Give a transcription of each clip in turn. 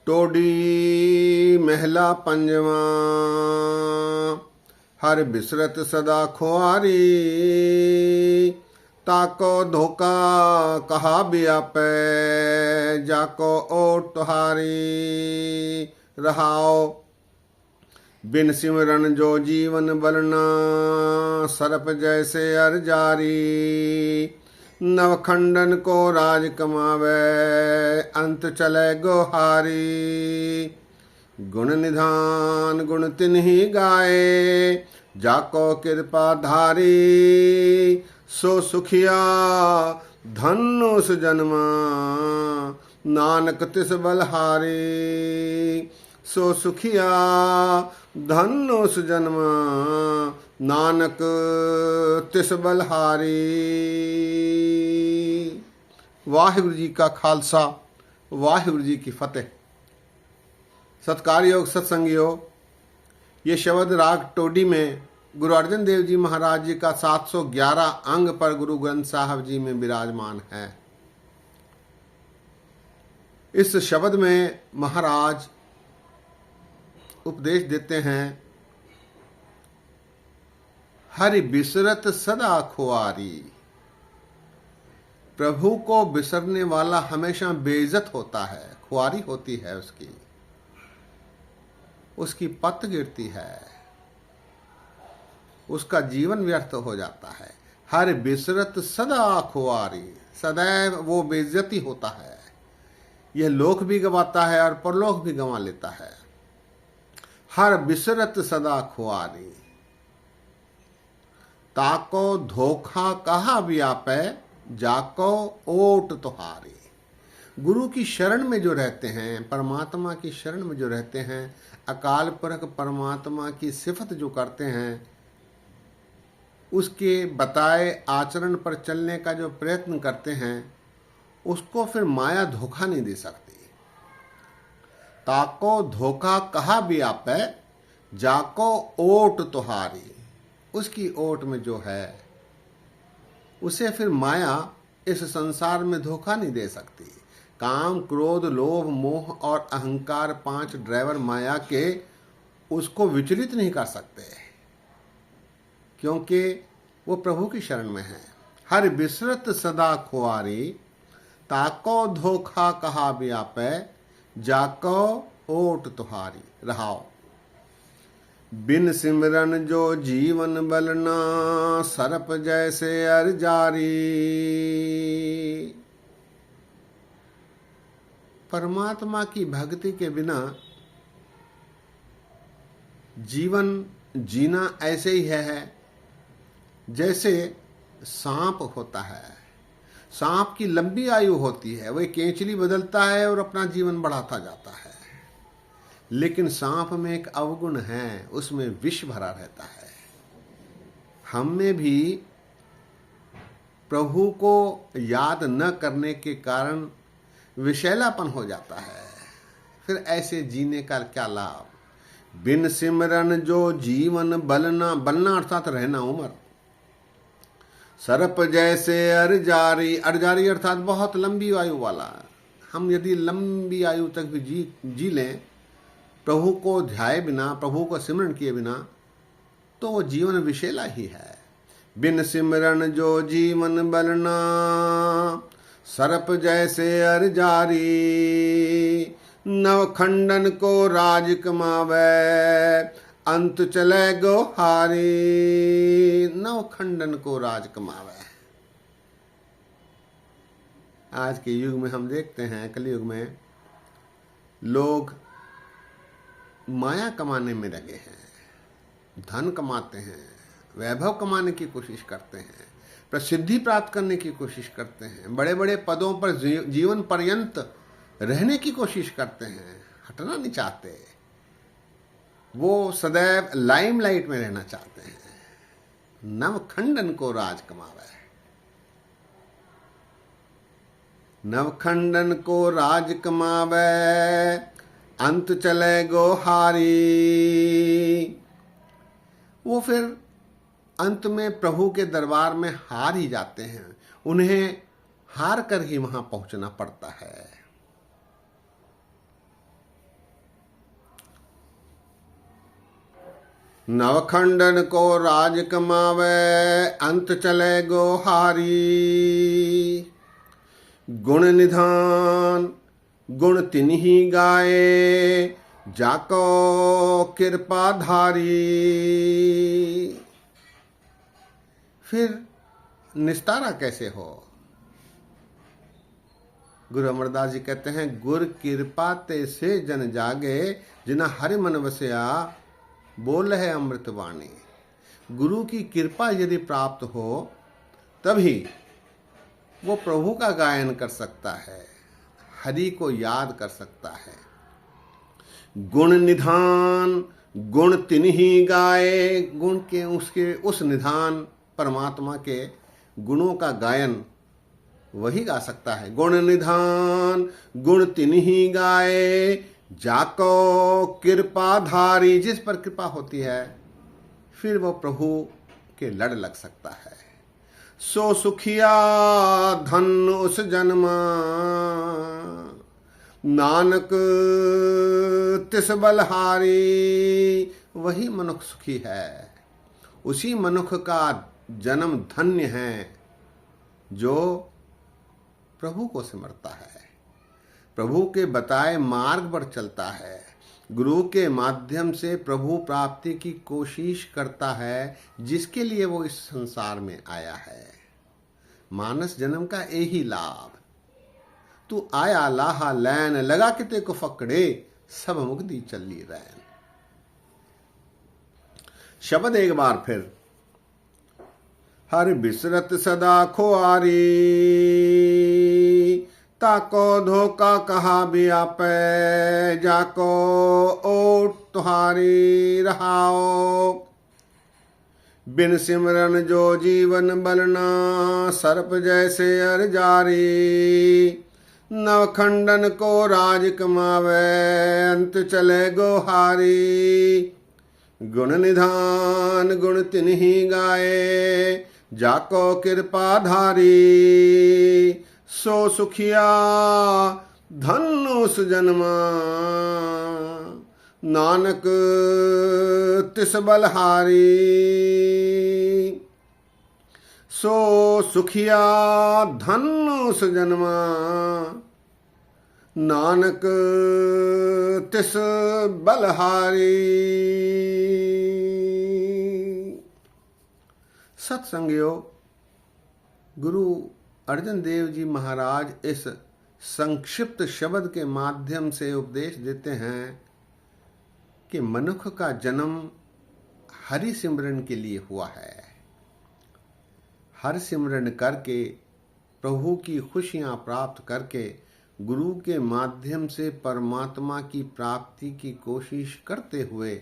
टोडी महला पंजवा। हर बिसरत सदा खुआरी, ताको धोखा कहा व्यापै, जाको ओट तुहारी। रहाओ बिन सिमरन जो जीवन बलना, सर्प जैसे अर जारी। नवखंडन को राज कमावे, अंत चले गोहारी। गुण निधान गुण तिन्ही गाए, जाको कृपा धारी। सो सुखिया धन उस जन्मा, नानक तिस बलहारी। सो सुखिया धन उस जन्मा, नानक तिस बलहारी। वाहिगुरु जी का खालसा, वाहिगुरु जी की फतेह। सत्कारयोग सत्संगियों, ये शब्द राग टोडी में गुरु अर्जन देव जी महाराज जी का 711 अंग पर गुरु ग्रंथ साहब जी में विराजमान है। इस शब्द में महाराज उपदेश देते हैं, हरि बिसरत सदा खुआरी। प्रभु को बिसरने वाला हमेशा बेइज्जत होता है, खुआरी होती है उसकी पत गिरती है, उसका जीवन व्यर्थ हो जाता है। हर बिसरत सदा खुआरी, सदैव वो बेइज्जती होता है। यह लोक भी गवाता है और परलोक भी गंवा लेता है। हर बिसरत सदा खुआरी, ताको धोखा कहा व्यापै, जाको ओट तुहारी। गुरु की शरण में जो रहते हैं, परमात्मा की शरण में जो रहते हैं, अकाल पुरख परमात्मा की सिफत जो करते हैं, उसके बताए आचरण पर चलने का जो प्रयत्न करते हैं, उसको फिर माया धोखा नहीं दे सकती। ताको धोखा कहा व्यापै, जाको ओट तुहारी। उसकी ओट में जो है, उसे फिर माया इस संसार में धोखा नहीं दे सकती। काम क्रोध लोभ मोह और अहंकार 5 ड्राइवर माया के उसको विचलित नहीं कर सकते, क्योंकि वो प्रभु की शरण में है। हर बिसरत सदा खुआरी, ताको धोखा कहा व्यापै, जाको ओट तुहारी। रहाओ बिन सिमरन जो जीवन बलना, सर्प जैसे अर जारी। परमात्मा की भक्ति के बिना जीवन जीना ऐसे ही है जैसे सांप होता है। सांप की लंबी आयु होती है, वह केंचली बदलता है और अपना जीवन बढ़ाता जाता है, लेकिन सांप में एक अवगुण है, उसमें विष भरा रहता है। हम में भी प्रभु को याद न करने के कारण विषैलापन हो जाता है। फिर ऐसे जीने का क्या लाभ। बिन सिमरन जो जीवन बलना, बलना अर्थात रहना उम्र। सर्प जैसे अर जारी, अर जारी अर्थात बहुत लंबी आयु वाला। हम यदि लंबी आयु तक भी जी लें, प्रभु को ध्याए बिना, प्रभु को सिमरन किए बिना, तो वो जीवन विषैला ही है। बिन सिमरन जो जीवन बलना, सर्प जैसे अर जारी। नवखंडन को राज कमावे, अंत चले गोहारी। नवखंडन को राज कमावे। आज के युग में हम देखते हैं, कलयुग में लोग माया कमाने में लगे हैं, धन कमाते हैं, वैभव कमाने की कोशिश करते हैं, प्रसिद्धि प्राप्त करने की कोशिश करते हैं, बड़े बड़े पदों पर जीवन पर्यंत रहने की कोशिश करते हैं, हटना नहीं चाहते। वो सदैव लाइमलाइट में रहना चाहते हैं। नवखंडन को राज कमावे, नवखंडन को राज कमावे, अंत चले गोहारी। वो फिर अंत में प्रभु के दरबार में हार ही जाते हैं, उन्हें हार कर ही वहां पहुंचना पड़ता है। नवखंडन को राज कमावे, अंत चले गोहारी। गुण निधान गुण तिन्ही गाए, जाको कृपा धारी। फिर निस्तारा कैसे हो? गुरु अमरदास जी कहते हैं, गुर कृपा ते से जन जागे, जिना हरि मन वसया, बोल है अमृत वाणी। गुरु की कृपा यदि प्राप्त हो तभी वो प्रभु का गायन कर सकता है, हरि को याद कर सकता है। गुण निधान गुण तिन्ही गाए, गुण के उसके उस निधान परमात्मा के गुणों का गायन वही गा सकता है। गुण निधान गुण तिन्ही गाए, जाको कृपा धारी। जिस पर कृपा होती है फिर वो प्रभु के लड़ लग सकता है। सो सुखिया धन उस जन्मा, नानक तिस बलहारी। वही मनुष्य सुखी है, उसी मनुष्य का जन्म धन्य है जो प्रभु को सिमरता है, प्रभु के बताए मार्ग पर चलता है, गुरु के माध्यम से प्रभु प्राप्ति की कोशिश करता है, जिसके लिए वो इस संसार में आया है। मानस जन्म का यही लाभ, तू आया लाहा लैन, लगा कि ते को फकड़े, सब मुक्ति चली रैन। शब्द एक बार फिर। हर बिसरत सदा खुआरी, ताको धोखा कहा भी आपे, जाको ओट तुहारी रहाओ। बिन सिमरन जो जीवन बलना, सर्प जैसे अर जारी। नवखंडन को राज कमावे, अंत चले गोहारी। गुण निधान गुण तिन्ही गाए, जाको कृपा धारी। सो सुखिया धन उस जन्मा, नानक तिस बलहारी। सो सुखिया धन उस जन्मा, नानक तिस बलहारी। सत्संगियों, गुरु अर्जन देव जी महाराज इस संक्षिप्त शब्द के माध्यम से उपदेश देते हैं कि मनुष्य का जन्म हरि सिमरन के लिए हुआ है। हरि सिमरन करके, प्रभु की खुशियां प्राप्त करके, गुरु के माध्यम से परमात्मा की प्राप्ति की कोशिश करते हुए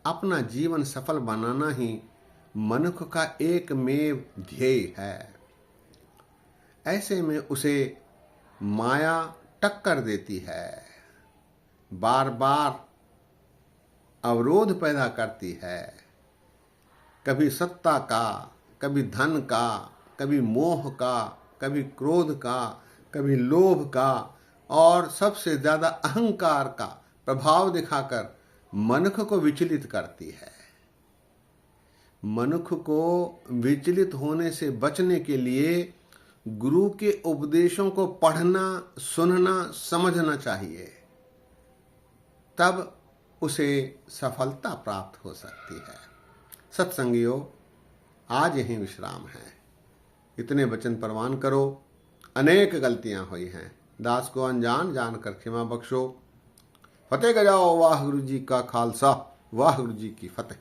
अपना जीवन सफल बनाना ही मनुष्य का एकमेव ध्येय है। ऐसे में उसे माया टक्कर देती है, बार बार अवरोध पैदा करती है, कभी सत्ता का, कभी धन का, कभी मोह का, कभी क्रोध का, कभी लोभ का, और सबसे ज्यादा अहंकार का प्रभाव दिखाकर मनुष्य को विचलित करती है। मनुष्य को विचलित होने से बचने के लिए गुरु के उपदेशों को पढ़ना, सुनना, समझना चाहिए, तब उसे सफलता प्राप्त हो सकती है। सत्संगियों, आज यहीं विश्राम है। इतने वचन प्रवान करो। अनेक गलतियां हुई हैं, दास को अनजान जानकर क्षमा बख्शो। फतेह गजाओ। वाह गुरु जी का खालसा, वाह गुरु जी की फतेह।